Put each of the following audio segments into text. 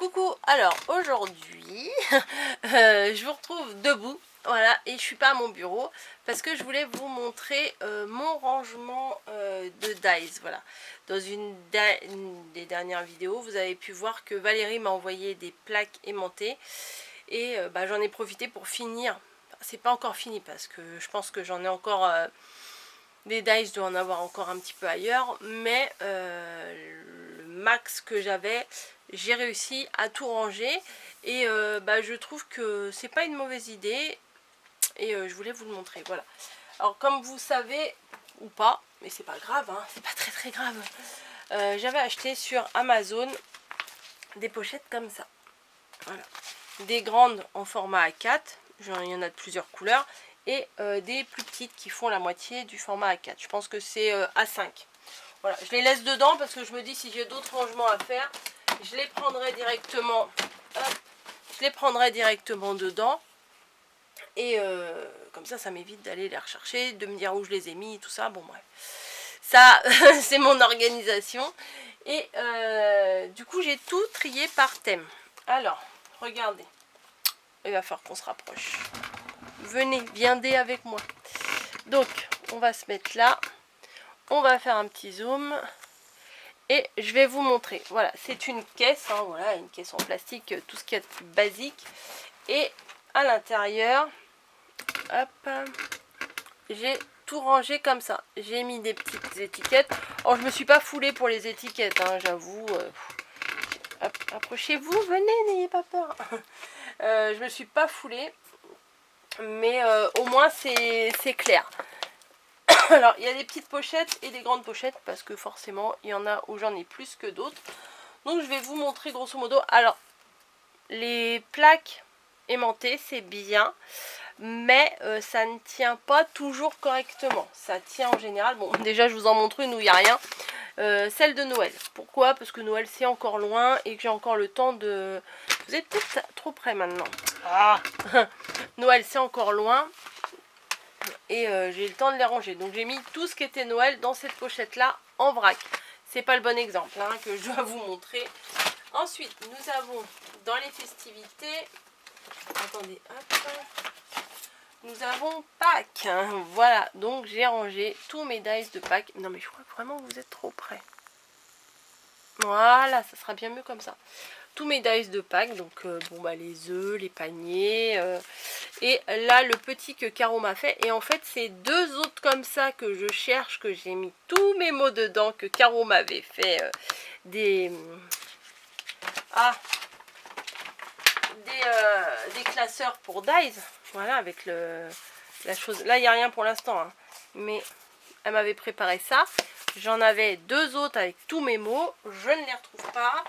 Coucou, alors aujourd'hui je vous retrouve debout, voilà, et je suis pas à mon bureau parce que je voulais vous montrer mon rangement de dies. Voilà, dans une des dernières vidéos vous avez pu voir que Valérie m'a envoyé des plaques aimantées et j'en ai profité pour finir. C'est pas encore fini parce que je pense que j'en ai encore des dies, je dois en avoir encore un petit peu ailleurs, mais le max que j'avais, j'ai réussi à tout ranger et je trouve que c'est pas une mauvaise idée et je voulais vous le montrer. Voilà, alors comme vous savez ou pas, mais c'est pas grave, hein, c'est pas très grave, j'avais acheté sur Amazon des pochettes comme ça, voilà, des grandes en format A4, il y en a de plusieurs couleurs, et des plus petites qui font la moitié du format A4. Je pense que c'est A5. Voilà, je les laisse dedans parce que je me dis si j'ai d'autres rangements à faire, je les prendrai directement, hop, je les prendrai directement dedans. Et comme ça m'évite d'aller les rechercher, de me dire où je les ai mis, tout ça. Bon bref, ça c'est mon organisation. Et du coup j'ai tout trié par thème. Alors, regardez, il va falloir qu'on se rapproche. Venez, viendez avec moi. Donc, on va se mettre là. On va faire un petit zoom. Et je vais vous montrer. Voilà, c'est une caisse. Hein, voilà, une caisse en plastique, tout ce qu'il y a de plus basique. Et à l'intérieur, hop, j'ai tout rangé comme ça. J'ai mis des petites étiquettes. Alors, je me suis pas foulée pour les étiquettes, hein, j'avoue. Approchez-vous, venez, n'ayez pas peur. Je me suis pas foulée. Mais au moins c'est clair. Alors il y a des petites pochettes et des grandes pochettes parce que forcément il y en a où j'en ai plus que d'autres. Donc je vais vous montrer grosso modo. Alors les plaques aimantées c'est bien, mais ça ne tient pas toujours correctement. Ça tient en général, bon déjà je vous en montre une où il n'y a rien. Celle de Noël. Pourquoi? Parce que Noël c'est encore loin et que j'ai encore le temps de... Vous êtes peut-être trop près maintenant. Ah Noël c'est encore loin et j'ai le temps de les ranger. Donc j'ai mis tout ce qui était Noël dans cette pochette là en vrac. C'est pas le bon exemple hein, que je dois vous montrer. Ensuite nous avons dans les festivités, attendez hop, nous avons Pâques. Voilà, donc j'ai rangé tous mes dice de Pâques. Non mais je crois que vraiment vous êtes trop près. Voilà, ça sera bien mieux comme ça. Tous mes dice de Pâques, donc les œufs, les paniers, et là le petit que Caro m'a fait. Et en fait c'est deux autres comme ça que je cherche, que j'ai mis tous mes mots dedans, que Caro m'avait fait des classeurs pour dice. Voilà, avec la chose. Là il n'y a rien pour l'instant, hein, mais elle m'avait préparé ça. J'en avais deux autres avec tous mes mots. Je ne les retrouve pas.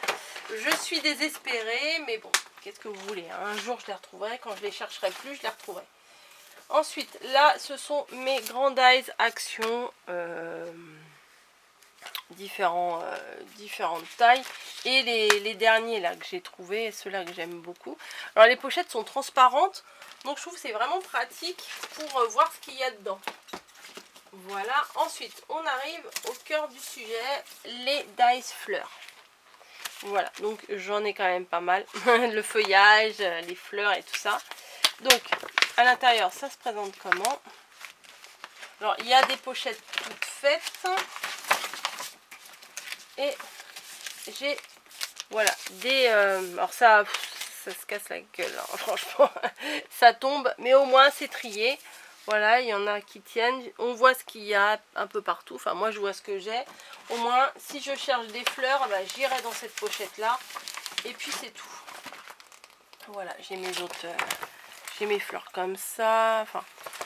Je suis désespérée, mais bon, qu'est-ce que vous voulez, hein, un jour je les retrouverai. Quand je les chercherai plus, je les retrouverai. Ensuite, là, ce sont mes Grand Dies Action. Différentes tailles. Et les derniers là que j'ai trouvé, ceux-là que j'aime beaucoup. Alors les pochettes sont transparentes. Donc je trouve que c'est vraiment pratique pour voir ce qu'il y a dedans. Voilà, ensuite on arrive au cœur du sujet, les dice fleurs. Voilà, donc j'en ai quand même pas mal. Le feuillage, les fleurs et tout ça. Donc à l'intérieur ça se présente comment? Alors il y a des pochettes toutes faites. Et j'ai voilà des alors ça se casse la gueule hein, franchement. Ça tombe, mais au moins c'est trié. Voilà, il y en a qui tiennent. On voit ce qu'il y a un peu partout. Enfin, moi, je vois ce que j'ai. Au moins, si je cherche des fleurs, j'irai dans cette pochette-là. Et puis, c'est tout. Voilà, j'ai mes autres... j'ai mes fleurs comme ça. Enfin,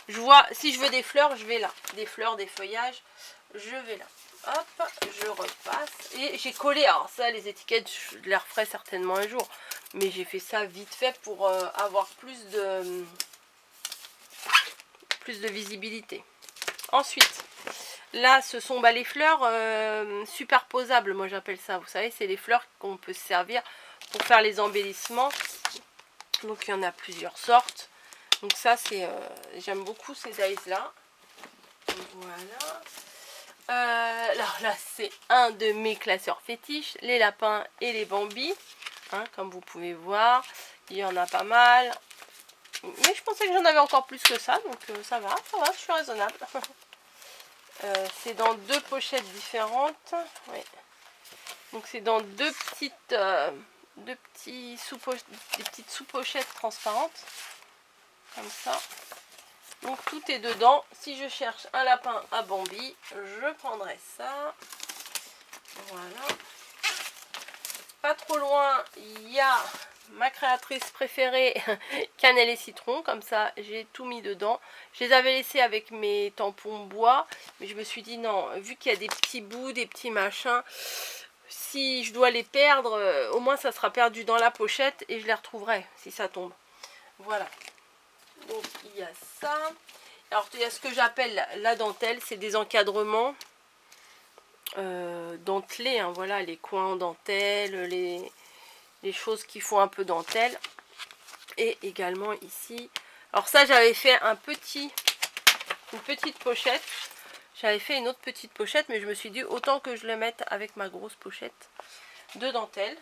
je vois... Si je veux des fleurs, je vais là. Des fleurs, des feuillages, je vais là. Hop, je repasse. Et j'ai collé... Alors ça, les étiquettes, je les referai certainement un jour. Mais j'ai fait ça vite fait pour avoir plus de visibilité. Ensuite, là ce sont les fleurs superposables, moi j'appelle ça, vous savez, c'est les fleurs qu'on peut se servir pour faire les embellissements. Donc il y en a plusieurs sortes. Donc ça c'est, j'aime beaucoup ces dies là. Voilà. Alors là c'est un de mes classeurs fétiches, les lapins et les bambis. hein, comme vous pouvez voir. Il y en a pas mal. Mais je pensais que j'en avais encore plus que ça, donc ça va, je suis raisonnable. C'est dans 2 pochettes différentes. Oui. Donc c'est dans des petites sous-pochettes transparentes. Comme ça. Donc tout est dedans. Si je cherche un lapin à Bambi, je prendrai ça. Voilà. Pas trop loin, il y a ma créatrice préférée, cannelle et citron. Comme ça, j'ai tout mis dedans. Je les avais laissés avec mes tampons bois. Mais je me suis dit non, vu qu'il y a des petits bouts, des petits machins, si je dois les perdre, au moins ça sera perdu dans la pochette et je les retrouverai si ça tombe. Voilà. Donc il y a ça. Alors il y a ce que j'appelle la dentelle, c'est des encadrements dentelés, hein, voilà, les coins en dentelle, les choses qui font un peu dentelle. Et également ici. Alors ça j'avais fait une petite pochette. J'avais fait une autre petite pochette, mais je me suis dit autant que je le mette avec ma grosse pochette de dentelle.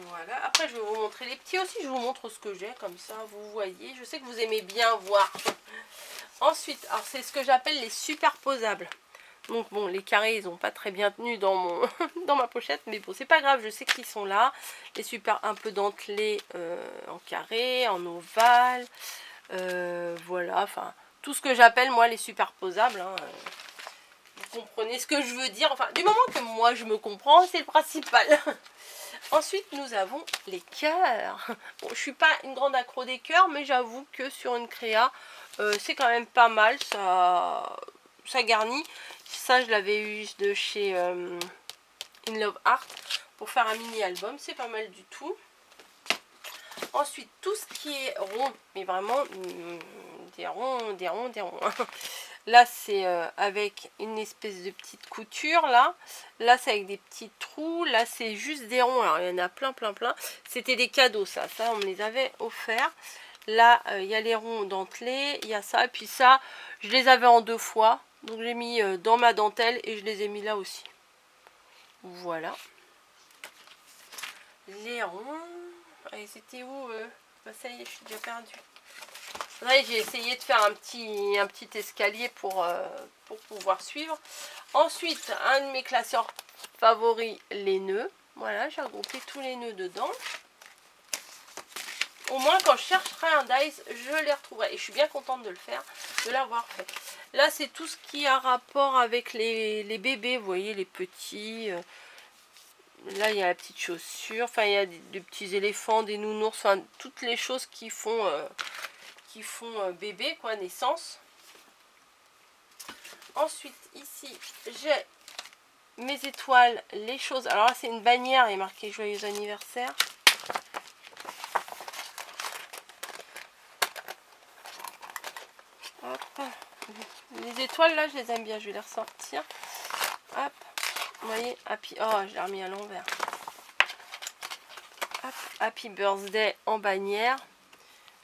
Voilà, après je vais vous montrer les petits aussi, je vous montre ce que j'ai, comme ça vous voyez. Je sais que vous aimez bien voir. Ensuite, alors c'est ce que j'appelle les superposables. Donc bon, les carrés ils n'ont pas très bien tenu dans dans ma pochette, mais bon c'est pas grave, je sais qu'ils sont là. Les super un peu dentelés en carré, en ovale, voilà, enfin tout ce que j'appelle moi les superposables, hein, vous comprenez ce que je veux dire, enfin du moment que moi je me comprends, c'est le principal. Ensuite nous avons les cœurs. Bon, je suis pas une grande accro des cœurs, mais j'avoue que sur une créa c'est quand même pas mal, ça garnit. Ça je l'avais eu de chez In Love Art pour faire un mini album, c'est pas mal du tout. Ensuite tout ce qui est rond, mais vraiment des ronds. Là c'est avec une espèce de petite couture là c'est avec des petits trous, là c'est juste des ronds. Alors il y en a plein. C'était des cadeaux, ça on me les avait offerts. Là il y a les ronds dentelés, il y a ça, et puis ça je les avais en 2 fois, donc j'ai mis dans ma dentelle et je les ai mis là aussi. Voilà les ronds. Et c'était où bah, ça y est, je suis déjà perdue. Ouais, j'ai essayé de faire un petit escalier pour pouvoir suivre. Ensuite, un de mes classeurs favoris, les nœuds. Voilà, j'ai regroupé tous les nœuds dedans. Au moins, quand je chercherai un dies, je les retrouverai. Et je suis bien contente de le faire, de l'avoir fait. Là, c'est tout ce qui a rapport avec les bébés. Vous voyez, les petits. Là, il y a la petite chaussure. Enfin, il y a des petits éléphants, des nounours. Enfin, toutes les choses qui font bébé, quoi, naissance. Ensuite, ici, j'ai mes étoiles, les choses. Alors là, c'est une bannière, il est marqué joyeux anniversaire. Hop. Les étoiles, là, je les aime bien, je vais les ressortir. Hop, vous voyez, happy. Oh, je l'ai remis à l'envers. Happy birthday en bannière.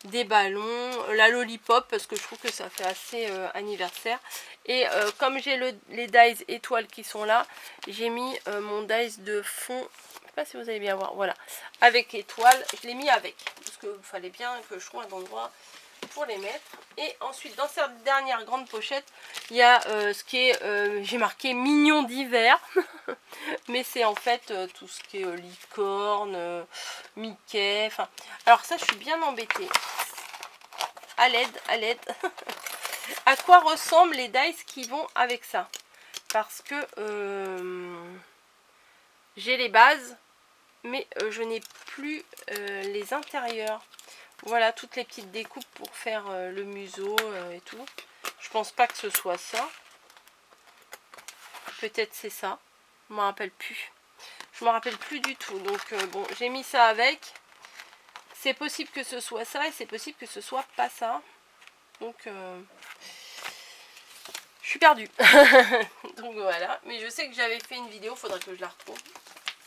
Des ballons, la lollipop parce que je trouve que ça fait assez anniversaire. Et comme j'ai les dies étoiles qui sont là, j'ai mis mon dies de fond, je sais pas si vous allez bien voir, voilà, avec étoiles, je l'ai mis avec parce qu'il fallait bien que je trouve un endroit pour les mettre. Et ensuite dans cette dernière grande pochette il y a ce qui est, j'ai marqué mignon d'hiver mais c'est en fait tout ce qui est licorne, Mickey, enfin alors ça je suis bien embêtée. À l'aide. À quoi ressemblent les dies qui vont avec ça? Parce que j'ai les bases, mais je n'ai plus les intérieurs. Voilà, toutes les petites découpes pour faire le museau et tout. Je pense pas que ce soit ça. Peut-être c'est ça. Je me rappelle plus. Je me rappelle plus du tout. Donc bon, j'ai mis ça avec. C'est possible que ce soit ça et c'est possible que ce soit pas ça. Donc je suis perdue. Donc voilà. Mais je sais que j'avais fait une vidéo, faudrait que je la retrouve.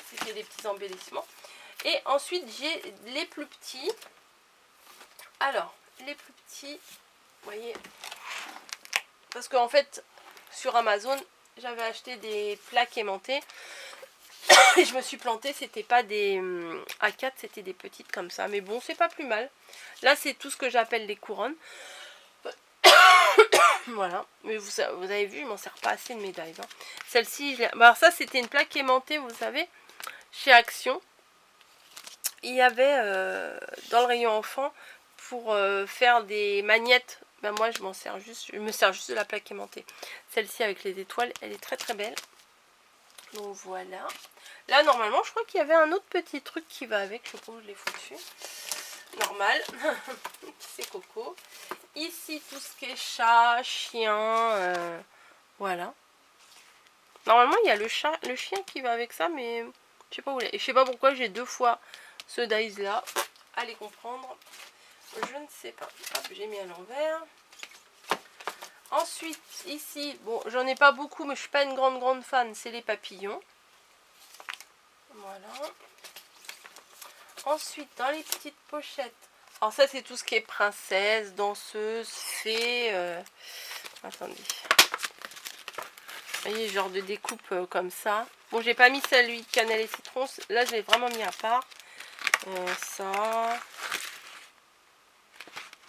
C'était des petits embellissements. Et ensuite j'ai les plus petits. Alors, les plus petits, vous voyez, parce qu'en fait, sur Amazon, j'avais acheté des plaques aimantées. Et je me suis plantée, c'était pas des A4, c'était des petites comme ça. Mais bon, c'est pas plus mal. Là, c'est tout ce que j'appelle les couronnes. Voilà. Mais vous avez vu, je m'en sers pas assez de médailles. Hein. Celle-ci, alors ça, c'était une plaque aimantée, vous savez, chez Action. Il y avait dans le rayon enfant pour faire des magnettes. Ben moi, je me sers juste de la plaque aimantée. Celle-ci avec les étoiles, elle est très très belle. Donc voilà. Là, normalement, je crois qu'il y avait un autre petit truc qui va avec. Je sais pas où je l'ai foutu. Normal. C'est Coco. Ici, tout ce qui est chat, chien. Voilà. Normalement, il y a le chien qui va avec ça, mais je sais pas où il est. Et je sais pas pourquoi j'ai deux fois ce dice là. Allez comprendre. Je ne sais pas. Hop, j'ai mis à l'envers. Ensuite, ici, bon, j'en ai pas beaucoup, mais je suis pas une grande fan. C'est les papillons. Voilà. Ensuite, dans les petites pochettes. Alors ça, c'est tout ce qui est princesse, danseuse, fée. Attendez. Vous voyez, genre de découpe comme ça. Bon, j'ai pas mis celui de cannelle et citron. Là, je l'ai vraiment mis à part. Ça.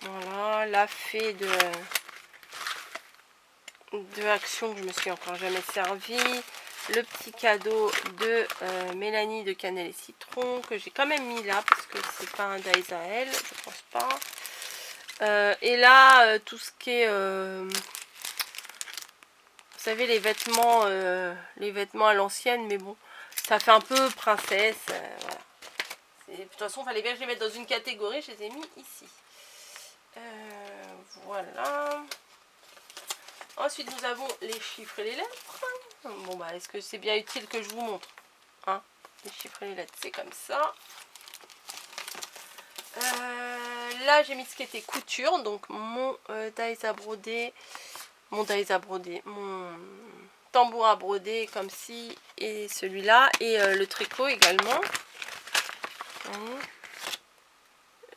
Voilà, la fée de Action que je me suis encore jamais servi. Le petit cadeau de Mélanie de cannelle et citron que j'ai quand même mis là parce que c'est pas un dice à elle, je pense pas. Et là, tout ce qui est, vous savez, les vêtements à l'ancienne, mais bon, ça fait un peu princesse. Voilà. De toute façon, il fallait bien que je les mette dans une catégorie, je les ai mis ici. Voilà. Ensuite, nous avons les chiffres et les lettres. Bon, bah, est-ce que c'est bien utile que je vous montre, hein? Les chiffres et les lettres, c'est comme ça. Là, j'ai mis ce qui était couture. Donc, mon dies à broder. Mon tambour à broder, comme ci. Et celui-là. Et le tricot également.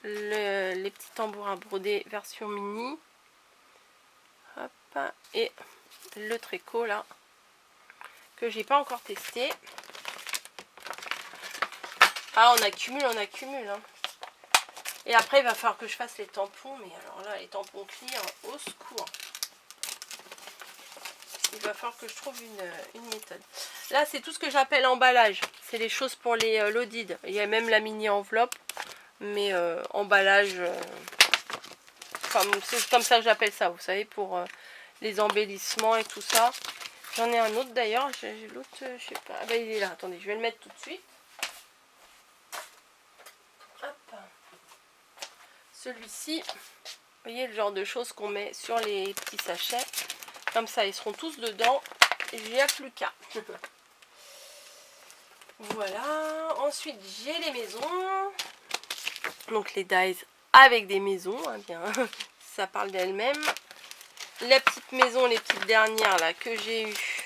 Les petits tambours à broder version mini. Hop. Et le tricot, là. Que j'ai pas encore testé. Ah, on accumule. Hein. Et après, il va falloir que je fasse les tampons. Mais alors là, les tampons clear, au secours. Il va falloir que je trouve une méthode. Là, c'est tout ce que j'appelle emballage. C'est les choses pour les loaded. Il y a même la mini enveloppe. Mais emballage... c'est comme ça que j'appelle ça, vous savez, pour les embellissements et tout ça. J'en ai un autre d'ailleurs. J'ai l'autre, je sais pas. Ah bah, il est là. Attendez, je vais le mettre tout de suite. Hop. Celui-ci, vous voyez le genre de choses qu'on met sur les petits sachets. Comme ça, ils seront tous dedans. Il n'y a plus qu'à. Voilà. Ensuite, j'ai les maisons. Donc les dies avec des maisons. Hein, bien. Ça parle d'elle-même. Les petites maisons, les petites dernières là que j'ai eues.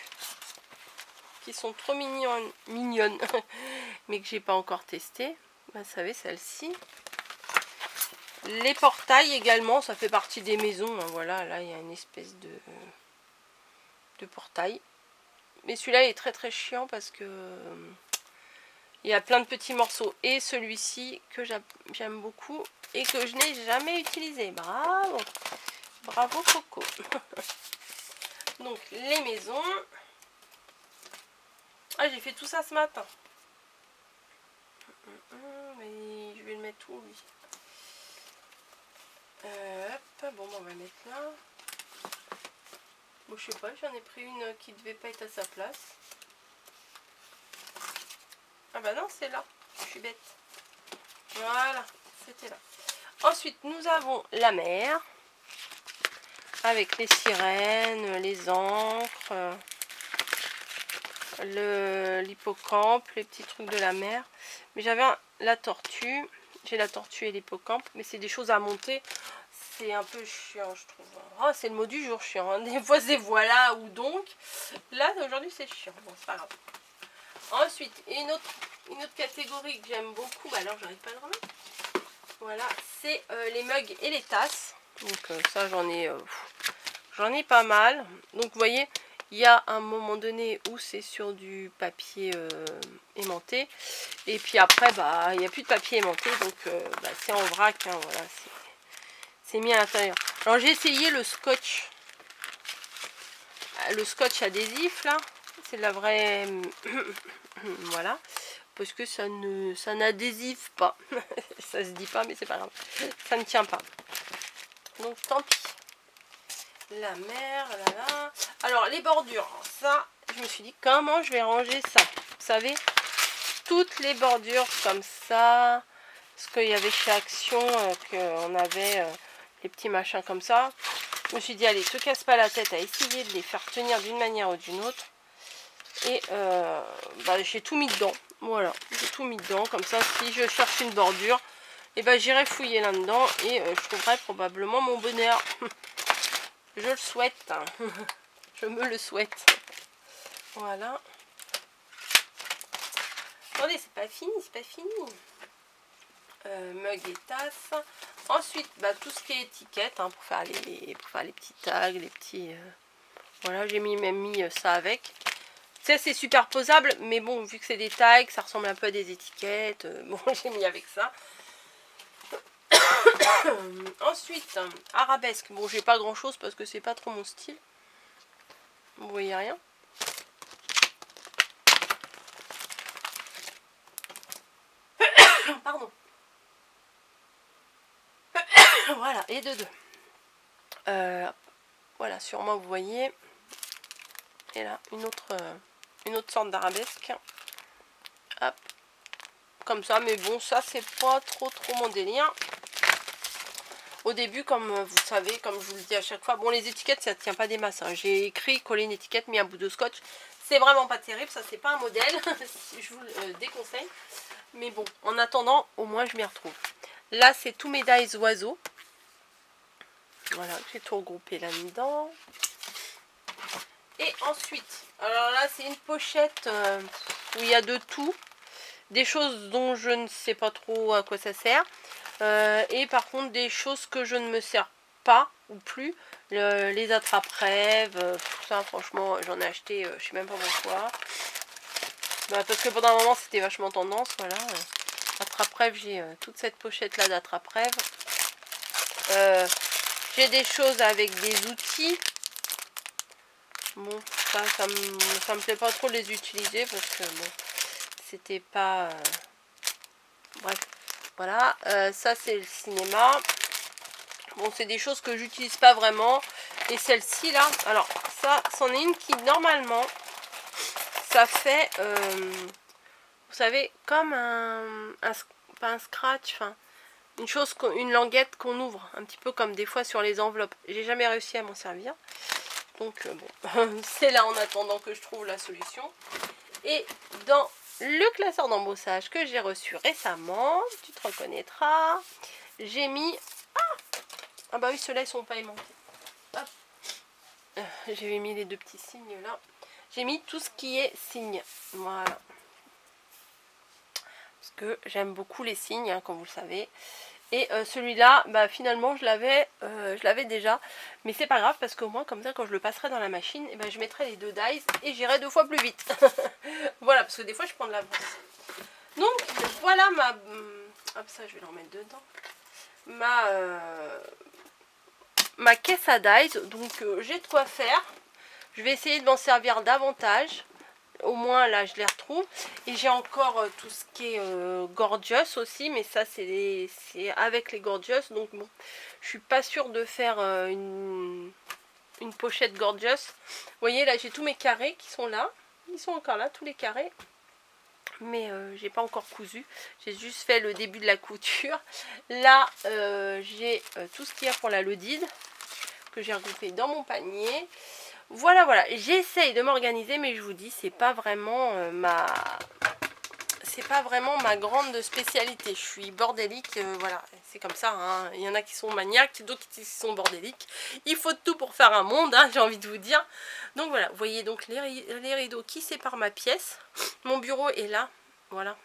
Qui sont trop mignonnes. Mais que j'ai pas encore testé. Vous savez, celle-ci. Les portails également, ça fait partie des maisons. Hein, voilà, là il y a une espèce de portail. Mais celui-là est très très chiant parce que il y a plein de petits morceaux. Et celui-ci que j'aime beaucoup et que je n'ai jamais utilisé. Bravo! Bravo Coco! Donc les maisons. Ah, j'ai fait tout ça ce matin. Mais je vais le mettre où lui? Hop, bon, on va le mettre là. Bon, je sais pas, j'en ai pris une qui devait pas être à sa place. Ah bah non, c'est là. Je suis bête. Voilà, c'était là. Ensuite, nous avons la mer. Avec les sirènes, les ancres, l'hippocampe, les petits trucs de la mer. Mais j'avais la tortue. J'ai la tortue et l'hippocampe. Mais c'est des choses à monter. C'est un peu chiant, je trouve. Oh, c'est le mot du jour, chiant. Hein. Des fois, c'est voilà ou donc. Là, aujourd'hui, c'est chiant. Bon, c'est pas grave. Ensuite, une autre catégorie que j'aime beaucoup. Bah alors, j'arrive pas à le remettre. Voilà, c'est les mugs et les tasses. Donc, ça, j'en ai pas mal. Donc, vous voyez, Il y a un moment donné où c'est sur du papier aimanté. Et puis après, bah, il n'y a plus de papier aimanté. Donc bah, c'est en vrac. Hein, voilà, c'est mis à l'intérieur. Alors j'ai essayé le scotch. Le scotch adhésif là. C'est de la vraie... voilà. Parce que ça n'adhésive pas. Ça se dit pas, mais c'est pas grave. Ça ne tient pas. Donc tant pis. La mer, là, là. Alors les bordures, ça, je me suis dit comment je vais ranger ça. Vous savez, toutes les bordures comme ça. Parce qu'il y avait chez Action qu'on avait les petits machins comme ça. Je me suis dit allez, te casse pas la tête à essayer de les faire tenir d'une manière ou d'une autre. Et bah, j'ai tout mis dedans. Voilà, j'ai tout mis dedans. Comme ça, si je cherche une bordure, et ben j'irai fouiller là-dedans et je trouverai probablement mon bonheur. Je le souhaite. Je me le souhaite. Voilà. Attendez, c'est pas fini, c'est pas fini. Mug et tasse. Ensuite, bah, tout ce qui est étiquette hein, pour faire les petits tags, les petits. Voilà, j'ai même mis ça avec. C'est superposable, mais bon, vu que c'est des tags, ça ressemble un peu à des étiquettes. Bon, j'ai mis avec ça. Ensuite, arabesque. Bon, j'ai pas grand chose parce que c'est pas trop mon style. Vous voyez rien. Pardon. Voilà, et de deux. Voilà, sûrement vous voyez. Et là, une autre sorte d'arabesque. Hop. Comme ça, mais bon, ça c'est pas trop mon délire. Au début, comme vous savez, comme je vous le dis à chaque fois, bon les étiquettes ça tient pas des masses. Hein. J'ai écrit, collé une étiquette, mis un bout de scotch. C'est vraiment pas terrible, ça c'est pas un modèle. Je vous le déconseille. Mais bon, en attendant, au moins je m'y retrouve. Là c'est tous mes dies oiseaux. Voilà, j'ai tout regroupé là-dedans. Et ensuite, alors là c'est une pochette où il y a de tout. Des choses dont je ne sais pas trop à quoi ça sert. Et par contre des choses que je ne me sers pas ou plus. Les attrape-rêves, tout ça franchement j'en ai acheté je sais même pas pourquoi. Bah, parce que pendant un moment c'était vachement tendance. Voilà. Attrape-rêve, j'ai toute cette pochette là d'attrape-rêve. J'ai des choses avec des outils. Bon, ça me plaît pas trop de les utiliser parce que bon, c'était pas... bref, voilà. Ça, c'est le cinéma. Bon, c'est des choses que j'utilise pas vraiment. Et celle-ci, là, alors, ça, c'en est une qui, normalement, ça fait, vous savez, comme pas un scratch, enfin, une languette qu'on ouvre, un petit peu comme des fois sur les enveloppes. J'ai jamais réussi à m'en servir. Donc, bon, c'est là en attendant que je trouve la solution. Et dans le classeur d'embossage que j'ai reçu récemment, tu te reconnaîtras, j'ai mis... Ah bah oui, ceux-là, ils sont pas aimantés. Hop. J'avais mis les deux petits signes là. J'ai mis tout ce qui est signes. Voilà. Parce que j'aime beaucoup les signes, hein, comme vous le savez. Et celui-là, bah, finalement, je l'avais déjà. Mais c'est pas grave, parce qu'au moins, comme ça, quand je le passerai dans la machine, et ben, je mettrai les deux dies et j'irai 2 fois plus vite. Voilà, parce que des fois, je prends de l'avance. Donc, voilà ma... Hop, ça, je vais le remettre dedans. Ma caisse à dies. Donc, j'ai de quoi faire. Je vais essayer de m'en servir davantage. Au moins là je les retrouve. Et j'ai encore tout ce qui est gorgeous aussi. Mais ça c'est avec les gorgeous. Donc bon, je suis pas sûre de faire une pochette gorgeous. Vous voyez là j'ai tous mes carrés qui sont là. Ils sont encore là tous les carrés. Mais j'ai pas encore cousu. J'ai juste fait le début de la couture. Là j'ai tout ce qu'il y a pour la loaded. Que j'ai regroupé dans mon panier. Voilà, voilà, j'essaye de m'organiser, mais je vous dis, c'est pas vraiment ma grande spécialité. Je suis bordélique, voilà, c'est comme ça, hein. Il y en a qui sont maniaques, d'autres qui sont bordéliques. Il faut tout pour faire un monde, hein, j'ai envie de vous dire. Donc voilà, vous voyez donc les rideaux qui séparent ma pièce. Mon bureau est là, voilà,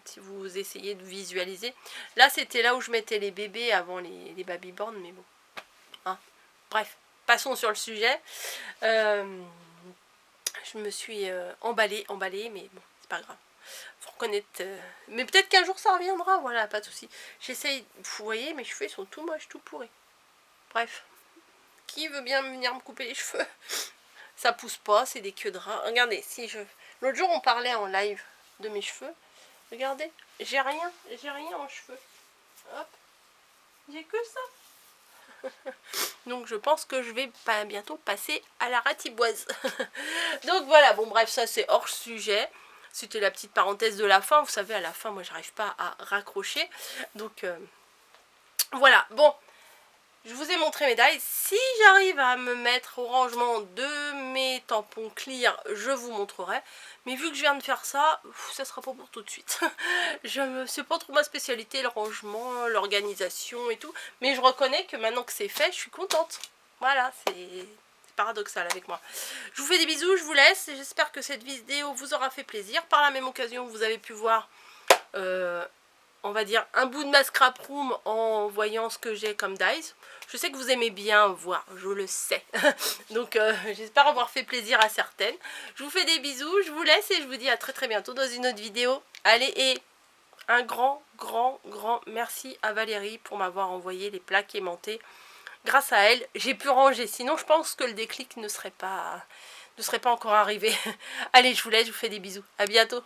si vous essayez de visualiser. Là, c'était là où je mettais les bébés avant les babyborn, mais bon, hein. Bref. Passons sur le sujet. Je me suis emballée, mais bon, c'est pas grave. Faut reconnaître. Mais peut-être qu'un jour ça reviendra, voilà, pas de souci. J'essaye, vous voyez, mes cheveux ils sont tout moches, tout pourris. Bref. Qui veut bien venir me couper les cheveux? Ça pousse pas, c'est des queues de rat. Regardez, si je... L'autre jour, on parlait en live de mes cheveux. Regardez, j'ai rien en cheveux. Hop, j'ai que ça. Donc je pense que je vais bientôt passer à la ratiboise. Donc voilà, bon bref, ça c'est hors sujet. C'était la petite parenthèse de la fin. Vous savez, à la fin, moi j'arrive pas à raccrocher. Donc voilà, bon. Je vous ai montré mes dies. Si j'arrive à me mettre au rangement de mes tampons clear, je vous montrerai. Mais vu que je viens de faire ça, ça sera pas pour tout de suite. C'est pas trop ma spécialité, le rangement, l'organisation et tout. Mais je reconnais que maintenant que c'est fait, je suis contente. Voilà, c'est paradoxal avec moi. Je vous fais des bisous, je vous laisse. J'espère que cette vidéo vous aura fait plaisir. Par la même occasion, vous avez pu voir... on va dire un bout de ma scrap room en voyant ce que j'ai comme dies. Je sais que vous aimez bien voir, je le sais. Donc j'espère avoir fait plaisir à certaines. Je vous fais des bisous, je vous laisse et je vous dis à très bientôt dans une autre vidéo. Allez, et un grand merci à Valérie pour m'avoir envoyé les plaques aimantées. Grâce à elle, j'ai pu ranger. Sinon, je pense que le déclic ne serait pas encore arrivé. Allez, je vous laisse, je vous fais des bisous. À bientôt.